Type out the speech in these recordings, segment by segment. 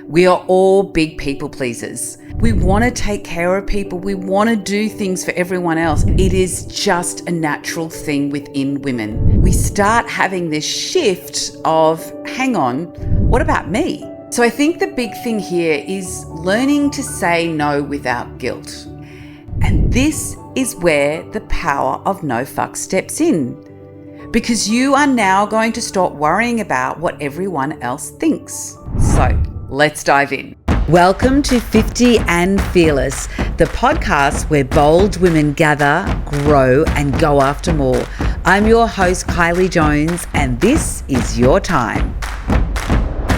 We are all big people pleasers. We want to take care of people. We want to do things for everyone else. It is just a natural thing within women. We start having this shift of, hang on, what about me? So I think the big thing here is learning to say no without guilt. And this is where the power of no fuck steps in. Because you are now going to stop worrying about what everyone else thinks. So let's dive in. Welcome to 50 and Fearless, the podcast where bold women gather, grow, and go after more. I'm your host, Kylie Jones, and this is your time.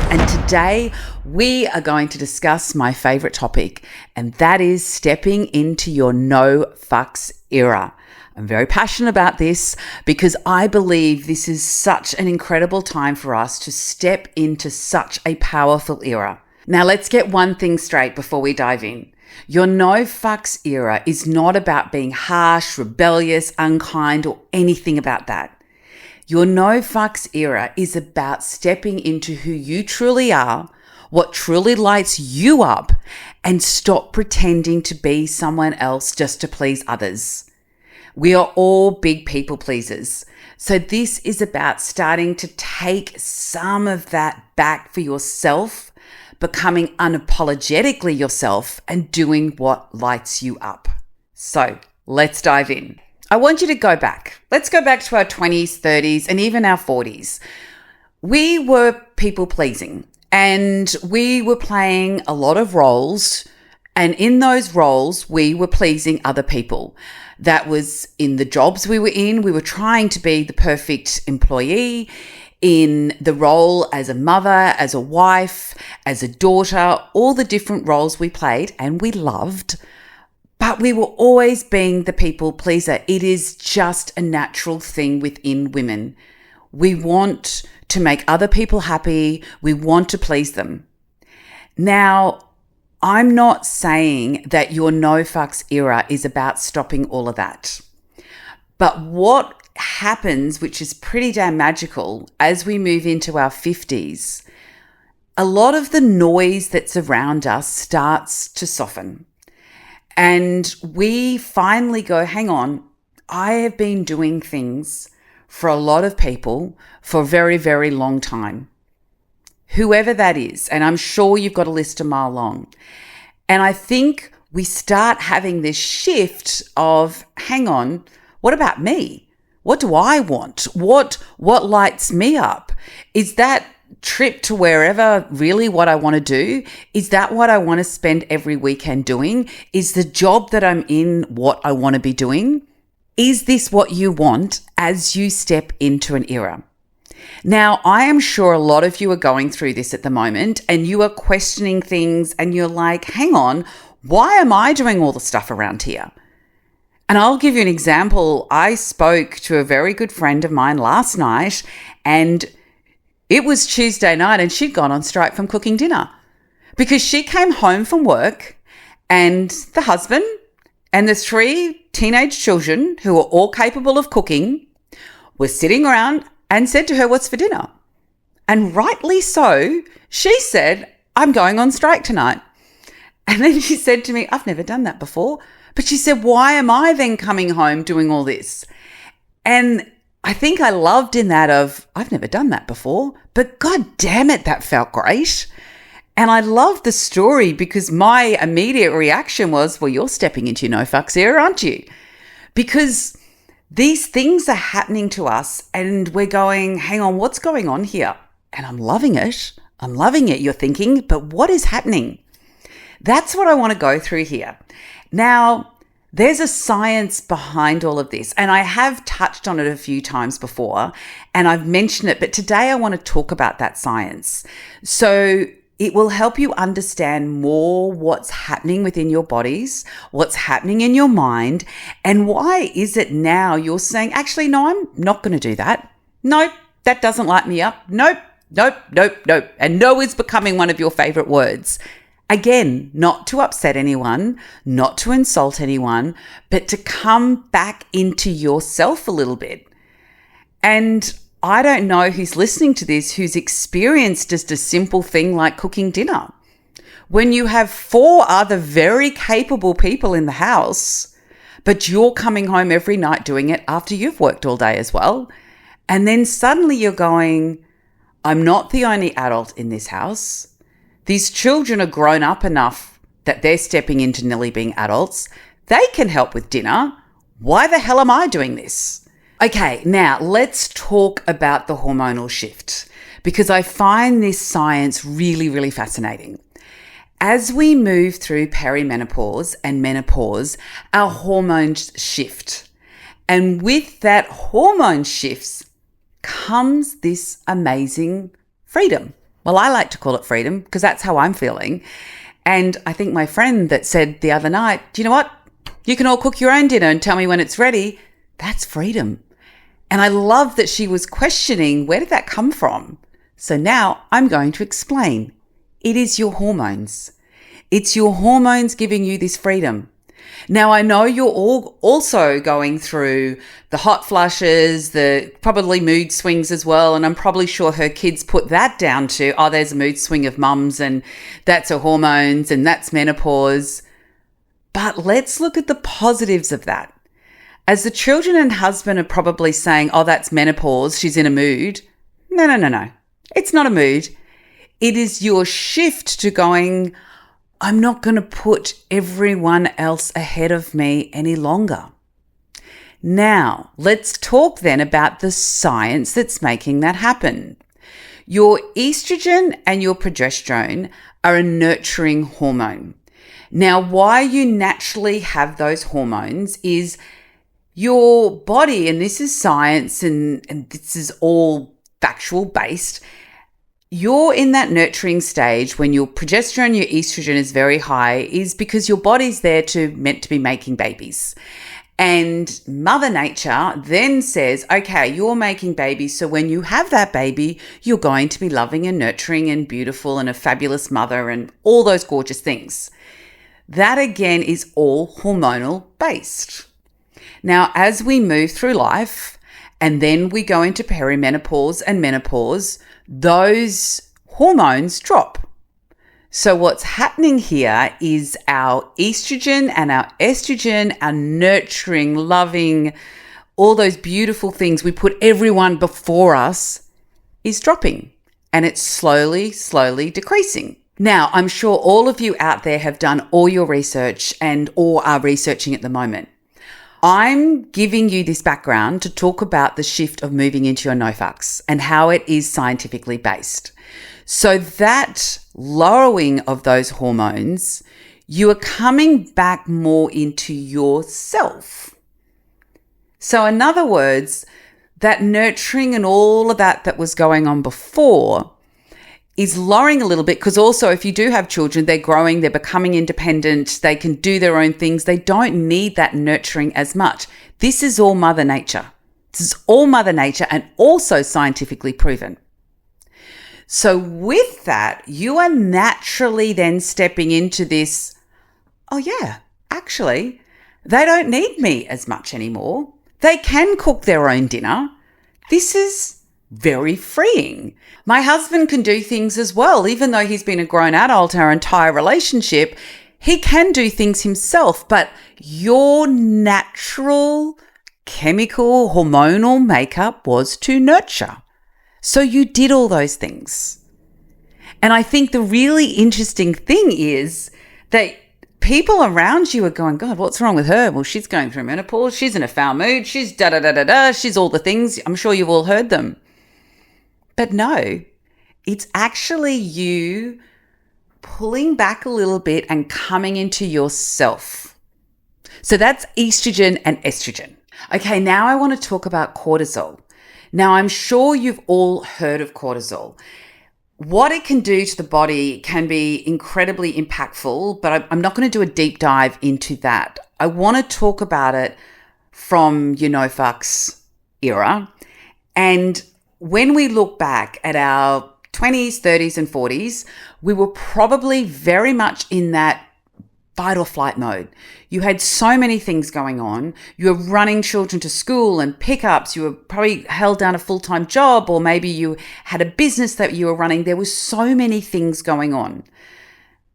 And today we are going to discuss my favorite topic, and that is stepping into your no fucks era. I'm very passionate about this because I believe this is such an incredible time for us to step into such a powerful era. Now, let's get one thing straight before we dive in. Your no fucks era is not about being harsh, rebellious, unkind, or anything about that. Your no fucks era is about stepping into who you truly are, what truly lights you up, and stop pretending to be someone else just to please others. We are all big people pleasers. So this is about starting to take some of that back for yourself, becoming unapologetically yourself, and doing what lights you up. So let's dive in. I want you to go back. Let's go back to our 20s, 30s, and even our 40s. We were people pleasing and we were playing a lot of roles. And in those roles, we were pleasing other people. That was in the jobs we were in. We were trying to be the perfect employee, in the role as a mother, as a wife, as a daughter, all the different roles we played and we loved. But we were always being the people pleaser. It is just a natural thing within women. We want to make other people happy. We want to please them. Now, I'm not saying that your no fucks era is about stopping all of that. But what happens, which is pretty damn magical, as we move into our 50s, a lot of the noise that's around us starts to soften. And we finally go, hang on, I have been doing things for a lot of people for a very, very long time. Whoever that is, and I'm sure you've got a list a mile long. And I think we start having this shift of, hang on, what about me? What do I want? What lights me up? Is that trip to wherever really what I want to do? Is that what I want to spend every weekend doing? Is the job that I'm in what I want to be doing? Is this what you want as you step into an era? Now, I am sure a lot of you are going through this at the moment and you are questioning things and you're like, hang on, why am I doing all the stuff around here? And I'll give you an example. I spoke to a very good friend of mine last night and it was Tuesday night and she'd gone on strike from cooking dinner because she came home from work and the husband and the 3 teenage children who were all capable of cooking were sitting around and said to her, what's for dinner? And rightly so, she said, I'm going on strike tonight. And then she said to me, I've never done that before. But she said, why am I then coming home doing all this? And I think I loved in that of, I've never done that before, but God damn it, that felt great. And I loved the story because my immediate reaction was, well, you're stepping into your no fucks era, aren't you? Because these things are happening to us and we're going, hang on, what's going on here? And I'm loving it. I'm loving it. You're thinking, but what is happening? That's what I want to go through here. Now, there's a science behind all of this, and I have touched on it a few times before, and I've mentioned it, but today I want to talk about that science. So it will help you understand more what's happening within your bodies, what's happening in your mind, and why is it now you're saying, actually, no, I'm not going to do that. Nope, that doesn't light me up. Nope. And no is becoming one of your favorite words. Again, not to upset anyone, not to insult anyone, but to come back into yourself a little bit. And I don't know who's listening to this who's experienced just a simple thing like cooking dinner. when you have 4 other very capable people in the house, but you're coming home every night doing it after you've worked all day as well. And then suddenly you're going, I'm not the only adult in this house. These children are grown up enough that they're stepping into nearly being adults. They can help with dinner. Why the hell am I doing this? Okay, now let's talk about the hormonal shift, because I find this science really, really fascinating. As we move through perimenopause and menopause, our hormones shift. And with that hormone shifts comes this amazing freedom. Well, I like to call it freedom because that's how I'm feeling. And I think my friend that said the other night, do you know what? You can all cook your own dinner and tell me when it's ready. That's freedom. And I love that she was questioning, where did that come from? So now I'm going to explain. It is your hormones. It's your hormones giving you this freedom. Now, I know you're all also going through the hot flushes, the probably mood swings as well. And I'm probably sure her kids put that down to, oh, there's a mood swing of mums and that's her hormones and that's menopause. But let's look at the positives of that. As the children and husband are probably saying, oh, that's menopause, she's in a mood. No. It's not a mood. It is your shift to going, I'm not going to put everyone else ahead of me any longer. Now, let's talk then about the science that's making that happen. Your estrogen and your progesterone are a nurturing hormone. Now, why you naturally have those hormones is your body, and this is science and this is all factual based, you're in that nurturing stage when your progesterone, your estrogen is very high, is because your body's meant to be making babies. And Mother Nature then says, okay, you're making babies. So when you have that baby, you're going to be loving and nurturing and beautiful and a fabulous mother and all those gorgeous things. That again is all hormonal based. Now, as we move through life and then we go into perimenopause and menopause, those hormones drop. So what's happening here is our estrogen and our estrogen, our nurturing, loving, all those beautiful things we put everyone before us is dropping, and it's slowly decreasing. Now, I'm sure all of you out there have done all your research or are researching at the moment. I'm giving you this background to talk about the shift of moving into your no-fucks and how it is scientifically based. So that lowering of those hormones, you are coming back more into yourself. So in other words, that nurturing and all of that was going on before is lowering a little bit, because also if you do have children, they're growing, they're becoming independent, they can do their own things. They don't need that nurturing as much. This is all Mother Nature. This is all Mother Nature and also scientifically proven. So with that, you are naturally then stepping into this, oh yeah, actually, they don't need me as much anymore. They can cook their own dinner. This is very freeing. My husband can do things as well. Even though he's been a grown adult our entire relationship, he can do things himself. But your natural chemical hormonal makeup was to nurture. So you did all those things. And I think the really interesting thing is that people around you are going, God, what's wrong with her? Well, she's going through menopause. She's in a foul mood. She's da-da-da-da-da. She's all the things. I'm sure you've all heard them. But no, it's actually you pulling back a little bit and coming into yourself. So that's estrogen and estrogen. Okay, now I want to talk about cortisol. Now, I'm sure you've all heard of cortisol. What it can do to the body can be incredibly impactful, but I'm not going to do a deep dive into that. I want to talk about it from your no fucks era. And when we look back at our 20s, 30s, and 40s, we were probably very much in that fight or flight mode. You had so many things going on. You were running children to school and pickups. You were probably held down a full-time job, or maybe you had a business that you were running. There were so many things going on.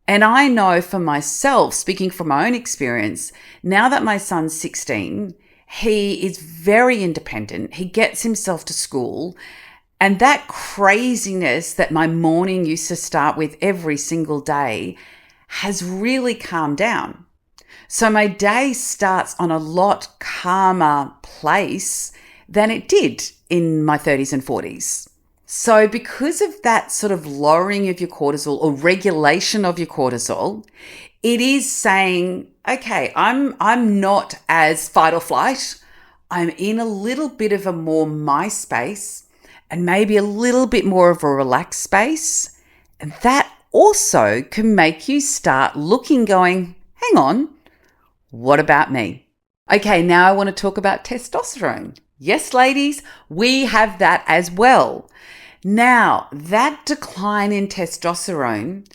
And I know for myself, speaking from my own experience, now that my son's 16, he is very independent. He gets himself to school. And that craziness that my morning used to start with every single day has really calmed down. So my day starts on a lot calmer place than it did in my 30s and 40s. So because of that sort of lowering of your cortisol or regulation of your cortisol, it is saying, okay, I'm not as fight or flight. I'm in a little bit of a more my space and maybe a little bit more of a relaxed space. And that also can make you start looking, going, hang on, what about me? Okay, now I want to talk about testosterone. Yes, ladies, we have that as well. Now, that decline in testosterone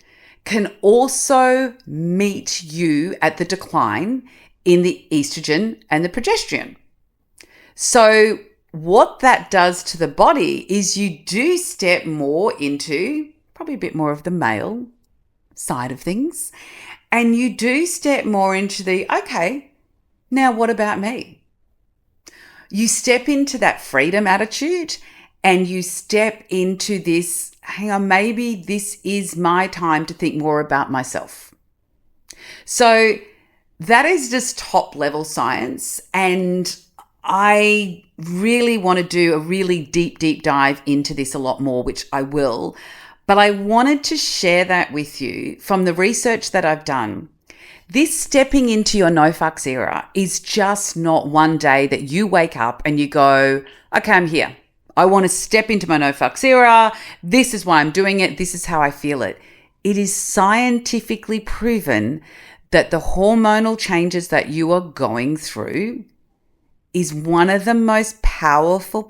can also meet you at the decline in the estrogen and the progesterone. So what that does to the body is you do step more into probably a bit more of the male side of things, and you do step more into the, okay, now what about me? You step into that freedom attitude and you step into this, hang on, maybe this is my time to think more about myself. So that is just top level science. And I really want to do a really deep dive into this a lot more, which I will. But I wanted to share that with you from the research that I've done. This stepping into your no fucks era is just not one day that you wake up and you go, okay, I'm here. I want to step into my no fucks era. This is why I'm doing it. This is how I feel it. It is scientifically proven that the hormonal changes that you are going through is one of the most powerful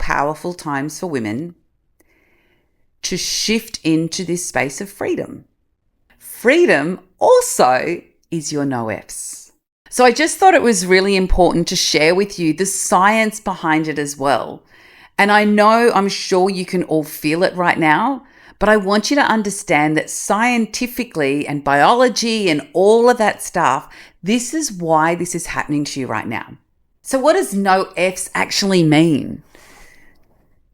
times for women to shift into this space of freedom. Freedom also is your no Fs. So I just thought it was really important to share with you the science behind it as well. And I'm sure you can all feel it right now, but I want you to understand that scientifically and biology and all of that stuff, this is why this is happening to you right now. So what does no Fs actually mean?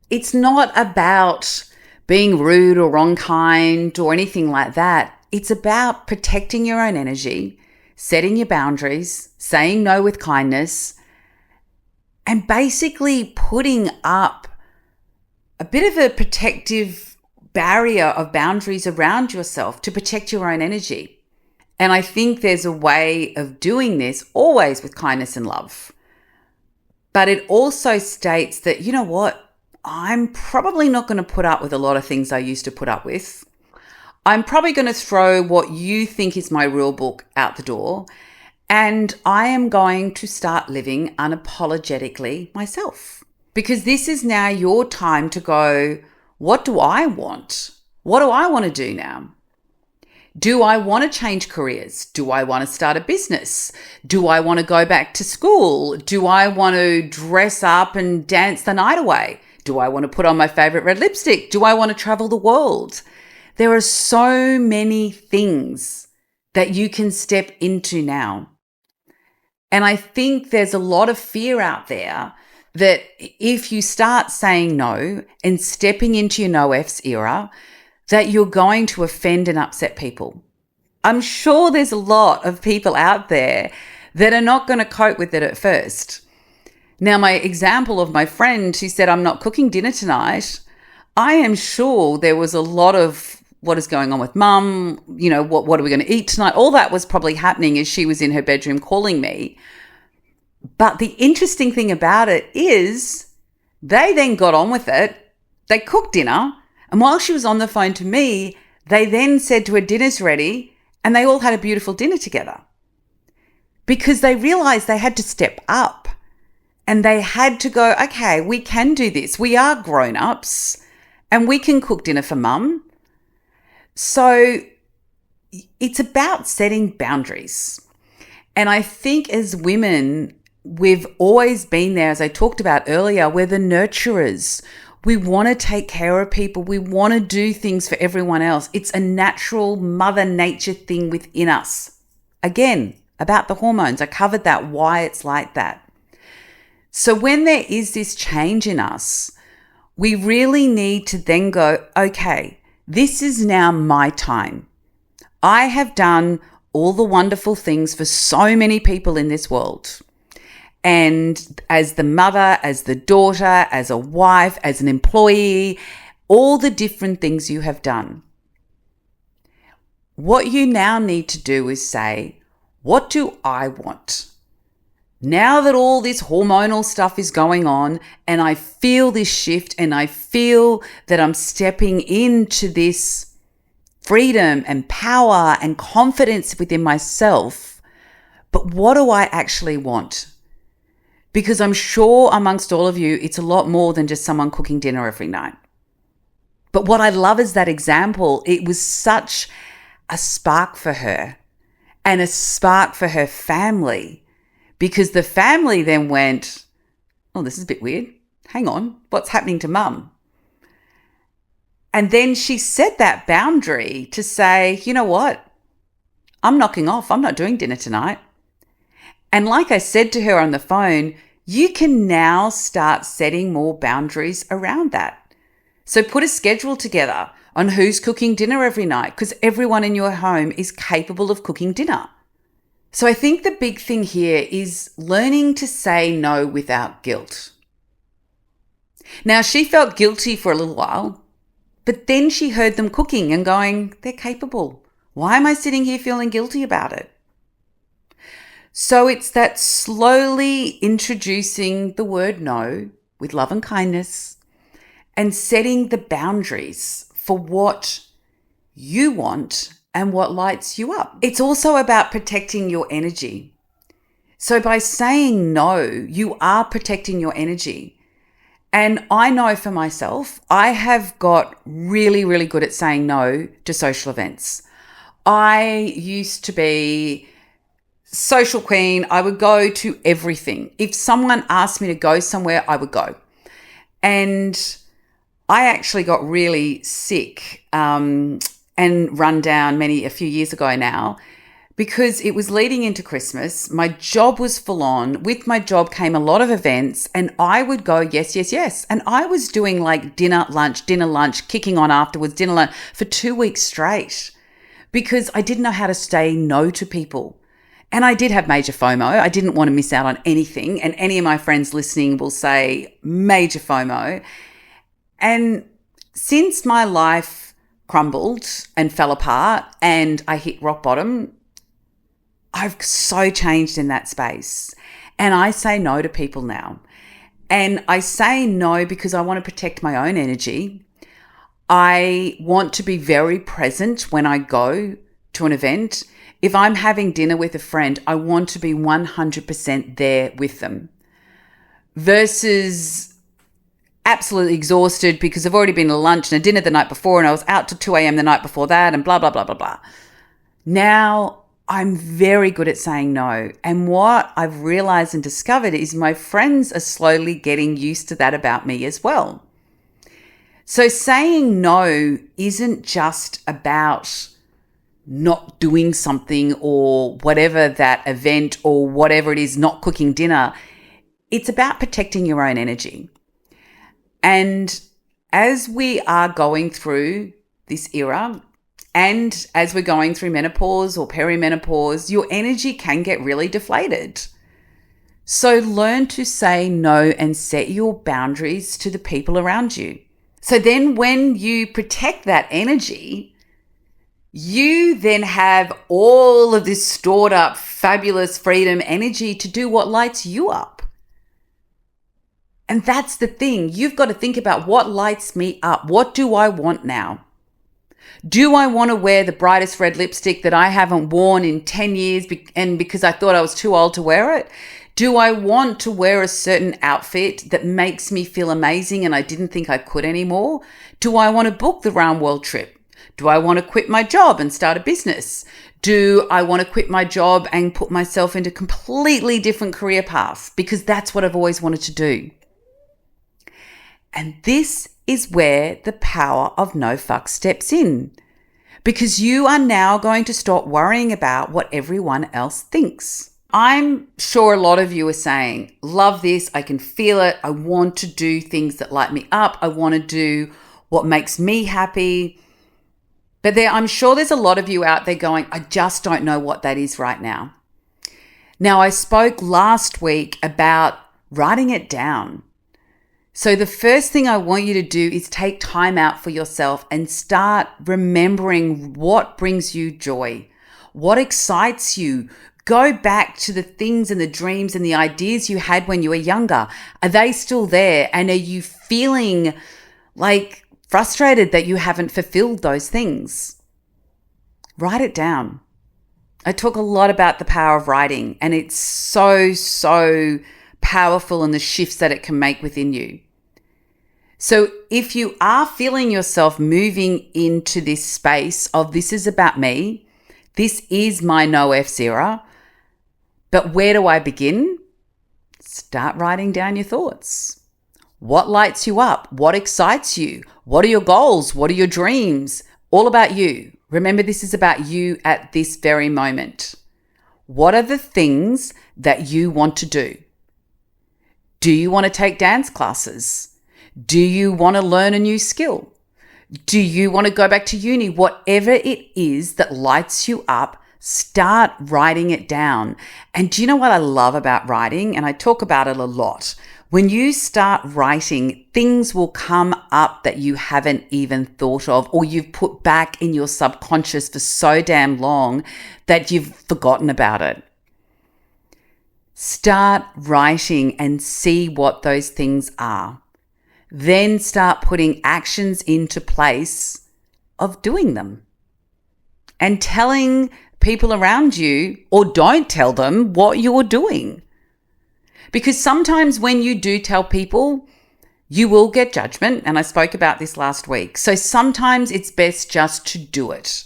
It's not about being rude or wrong kind or anything like that. It's about protecting your own energy, setting your boundaries, saying no with kindness, and basically putting up a bit of a protective barrier of boundaries around yourself to protect your own energy. And I think there's a way of doing this always with kindness and love. But it also states that, you know what? I'm probably not going to put up with a lot of things I used to put up with. I'm probably going to throw what you think is my rule book out the door. And I am going to start living unapologetically myself. Because this is now your time to go, what do I want? What do I want to do now? Do I want to change careers? Do I want to start a business? Do I want to go back to school? Do I want to dress up and dance the night away? Do I want to put on my favorite red lipstick? Do I want to travel the world? There are so many things that you can step into now. And I think there's a lot of fear out there that if you start saying no and stepping into your no Fs era, that you're going to offend and upset people. I'm sure there's a lot of people out there that are not going to cope with it at first. Now, my example of my friend who said, I'm not cooking dinner tonight, I am sure there was a lot of what is going on with mum, what are we going to eat tonight? All that was probably happening as she was in her bedroom calling me. But the interesting thing about it is they then got on with it. They cooked dinner. And while she was on the phone to me, they then said to her, dinner's ready. And they all had a beautiful dinner together because they realized they had to step up and they had to go, okay, we can do this. We are grown-ups and we can cook dinner for mum. So it's about setting boundaries. And I think as women, we've always been there, as I talked about earlier, we're the nurturers. We want to take care of people. We want to do things for everyone else. It's a natural mother nature thing within us. Again, about the hormones, I covered that, why it's like that. So when there is this change in us, we really need to then go, okay, this is now my time. I have done all the wonderful things for so many people in this world. And as the mother, as the daughter, as a wife, as an employee, all the different things you have done. What you now need to do is say, what do I want? Now that all this hormonal stuff is going on and I feel this shift and I feel that I'm stepping into this freedom and power and confidence within myself, but what do I actually want? Because I'm sure amongst all of you, it's a lot more than just someone cooking dinner every night. But what I love is that example. It was such a spark for her and a spark for her family, because the family then went, oh, this is a bit weird. Hang on, what's happening to mum? And then she set that boundary to say, you know what? I'm knocking off. I'm not doing dinner tonight. And like I said to her on the phone, you can now start setting more boundaries around that. So put a schedule together on who's cooking dinner every night, because everyone in your home is capable of cooking dinner. So I think the big thing here is learning to say no without guilt. Now, she felt guilty for a little while, but then she heard them cooking and going, they're capable. Why am I sitting here feeling guilty about it? So it's that slowly introducing the word no with love and kindness and setting the boundaries for what you want and what lights you up. It's also about protecting your energy. So by saying no, you are protecting your energy. And I know for myself, I have got really, really good at saying no to social events. I used to be social queen. I would go to everything. If someone asked me to go somewhere, I would go. And I actually got really sick and run down a few years ago now, because it was leading into Christmas. My job was full on. With my job came a lot of events, and I would go, yes, yes, yes. And I was doing like dinner, lunch, kicking on afterwards, dinner, lunch for 2 weeks straight, because I didn't know how to say no to people. And I did have major FOMO. I didn't want to miss out on anything. And any of my friends listening will say major FOMO. And since my life crumbled and fell apart and I hit rock bottom, I've so changed in that space. And I say no to people now. And I say no because I want to protect my own energy. I want to be very present when I go to an event. If I'm having dinner with a friend, I want to be 100% there with them, versus absolutely exhausted because I've already been to lunch and a dinner the night before and I was out till 2 a.m. the night before that and blah, blah, blah, blah, blah. Now I'm very good at saying no. And what I've realized and discovered is my friends are slowly getting used to that about me as well. So saying no isn't just about not doing something or whatever that event or whatever it is, not cooking dinner. It's about protecting your own energy. And as we are going through this era, and as we're going through menopause or perimenopause, your energy can get really deflated. So learn to say no and set your boundaries to the people around you. So then when you protect that energy, you then have all of this stored up, fabulous freedom energy to do what lights you up. And that's the thing. You've got to think about what lights me up. What do I want now? Do I want to wear the brightest red lipstick that I haven't worn in 10 years and because I thought I was too old to wear it? Do I want to wear a certain outfit that makes me feel amazing and I didn't think I could anymore? Do I want to book the round world trip? Do I want to quit my job and start a business? Do I want to quit my job and put myself into a completely different career path? Because that's what I've always wanted to do. And this is where the power of no fuck steps in. Because you are now going to stop worrying about what everyone else thinks. I'm sure a lot of you are saying, love this, I can feel it, I want to do things that light me up, I want to do what makes me happy. But I'm sure there's a lot of you out there going, I just don't know what that is right now. Now, I spoke last week about writing it down. So the first thing I want you to do is take time out for yourself and start remembering what brings you joy, what excites you. Go back to the things and the dreams and the ideas you had when you were younger. Are they still there? And are you feeling like frustrated that you haven't fulfilled those things? Write it down. I talk a lot about the power of writing, and it's so powerful in the shifts that it can make within you. So if you are feeling yourself moving into this space of this is about me, this is my no F's era, but where do I begin? Start writing down your thoughts. What lights you up? What excites you? What are your goals? What are your dreams? All about you. Remember, this is about you at this very moment. What are the things that you want to do? Do you want to take dance classes? Do you want to learn a new skill? Do you want to go back to uni? Whatever it is that lights you up, start writing it down. And do you know what I love about writing? And I talk about it a lot. When you start writing, things will come up that you haven't even thought of, or you've put back in your subconscious for so damn long that you've forgotten about it. Start writing and see what those things are. Then start putting actions into place of doing them and telling people around you, or don't tell them what you're doing. Because sometimes when you do tell people, you will get judgment. And I spoke about this last week. So sometimes it's best just to do it.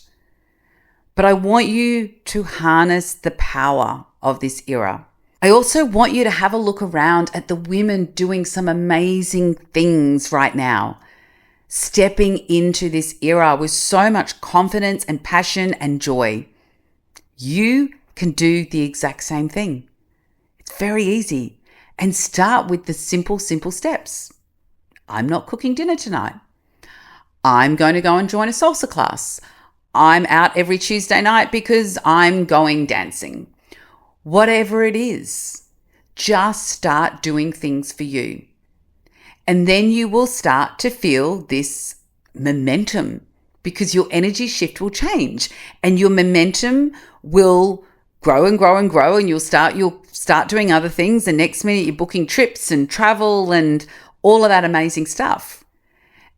But I want you to harness the power of this era. I also want you to have a look around at the women doing some amazing things right now, stepping into this era with so much confidence and passion and joy. You can do the exact same thing. It's very easy. And start with the simple steps. I'm not cooking dinner tonight. I'm going to go and join a salsa class. I'm out every Tuesday night because I'm going dancing. Whatever it is, just start doing things for you. And then you will start to feel this momentum because your energy shift will change and your momentum will grow and grow and grow, and you'll start doing other things. The next minute you're booking trips and travel and all of that amazing stuff.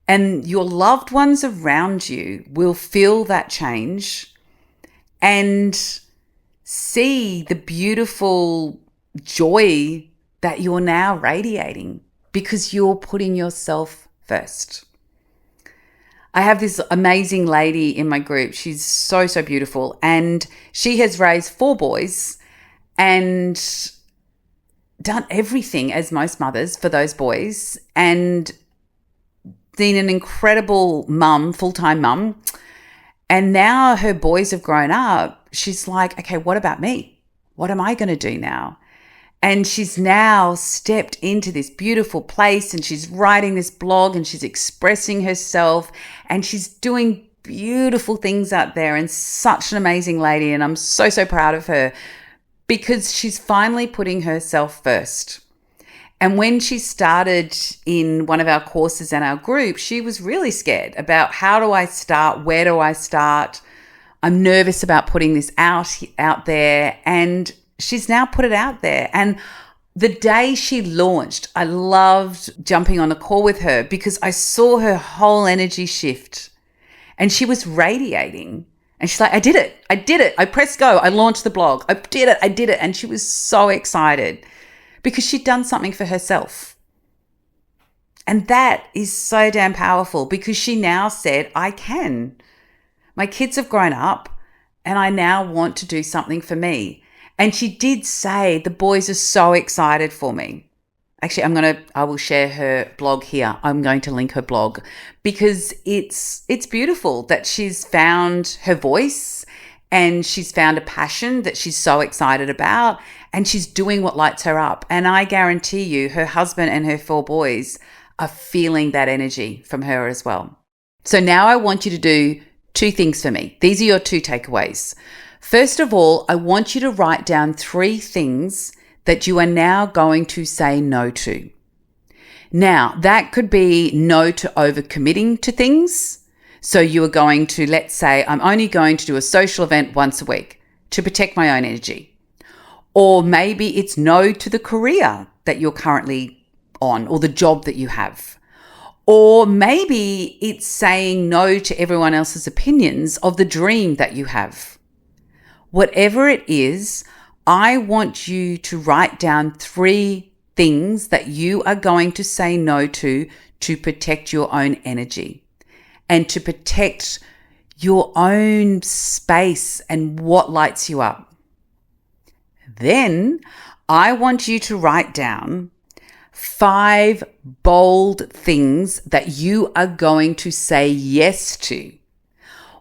And your loved ones around you will feel that change and see the beautiful joy that you're now radiating because you're putting yourself first. I have this amazing lady in my group. She's so beautiful. And she has raised 4 boys and done everything as most mothers for those boys and been an incredible mum, full-time mum. And now her boys have grown up. She's like, okay, what about me? What am I going to do now? And she's now stepped into this beautiful place and she's writing this blog and she's expressing herself and she's doing beautiful things out there and such an amazing lady. And I'm so proud of her because she's finally putting herself first. And when she started in one of our courses and our group, she was really scared about how do I start? Where do I start? I'm nervous about putting this out there. And she's now put it out there. And the day she launched, I loved jumping on a call with her because I saw her whole energy shift and she was radiating. And she's like, I did it. I pressed go. I launched the blog. I did it. And she was so excited because she'd done something for herself. And that is so damn powerful because she now said, I can. My kids have grown up and I now want to do something for me. And she did say, the boys are so excited for me. Actually, I will share her blog here. I'm going to link her blog because it's beautiful that she's found her voice and she's found a passion that she's so excited about and she's doing what lights her up. And I guarantee you her husband and her 4 boys are feeling that energy from her as well. So now I want you to do 2 things for me. These are your 2 takeaways. First of all, I want you to write down 3 things that you are now going to say no to. Now, that could be no to overcommitting to things. So you are going to, let's say, I'm only going to do a social event once a week to protect my own energy. Or maybe it's no to the career that you're currently on or the job that you have. Or maybe it's saying no to everyone else's opinions of the dream that you have. Whatever it is, I want you to write down 3 things that you are going to say no to protect your own energy and to protect your own space and what lights you up. Then I want you to write down 5 bold things that you are going to say yes to.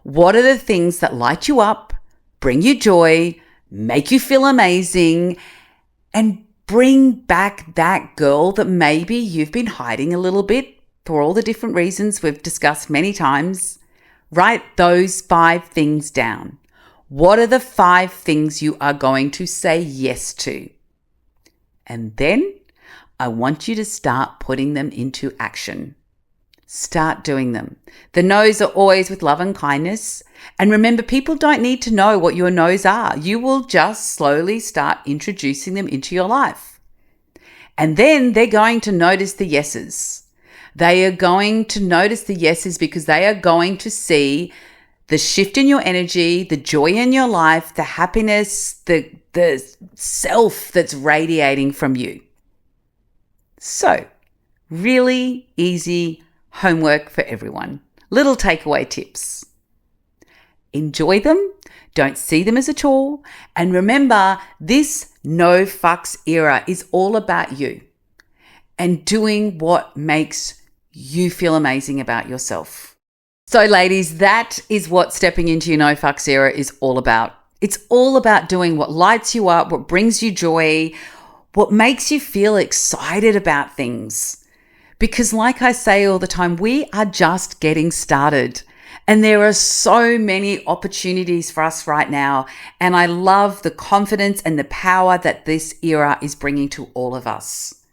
What are the things that light you up, bring you joy, make you feel amazing, and bring back that girl that maybe you've been hiding a little bit for all the different reasons we've discussed many times? Write those 5 things down. What are the 5 things you are going to say yes to? And then I want you to start putting them into action. Start doing them. The no's are always with love and kindness. And remember, people don't need to know what your no's are. You will just slowly start introducing them into your life. And then they're going to notice the yeses. They are going to notice the yeses because they are going to see the shift in your energy, the joy in your life, the happiness, the self that's radiating from you. So, really easy homework for everyone. Little takeaway tips. Enjoy them. Don't see them as a chore. And remember, this no fucks era is all about you and doing what makes you feel amazing about yourself. So ladies, that is what stepping into your no fucks era is all about. It's all about doing what lights you up, what brings you joy, what makes you feel excited about things. Because like I say all the time, we are just getting started. And there are so many opportunities for us right now. And I love the confidence and the power that this era is bringing to all of us.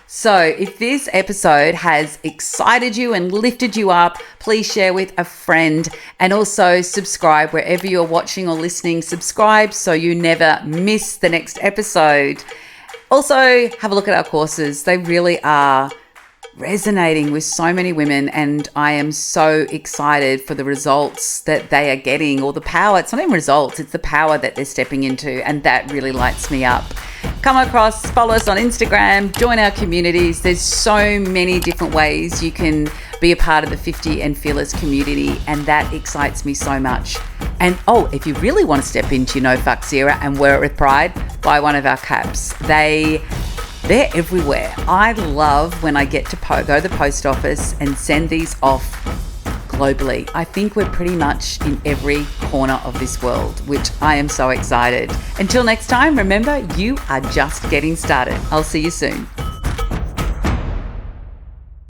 So if this episode has excited you and lifted you up, please share with a friend and also subscribe wherever you're watching or listening. Subscribe so you never miss the next episode. Also, have a look at our courses. They really are resonating with so many women, and I am so excited for the results that they are getting, or the power. It's not even results, it's the power that they're stepping into, and that really lights me up. Come across, follow us on Instagram, join our communities. There's so many different ways you can be a part of the 50 and Fearless community, and that excites me so much. And if you really want to step into your no fucks era and wear it with pride, buy one of our caps. They're everywhere. I love when I get to go to the post office and send these off globally. I think we're pretty much in every corner of this world, which I am so excited. Until next time, remember, you are just getting started. I'll see you soon.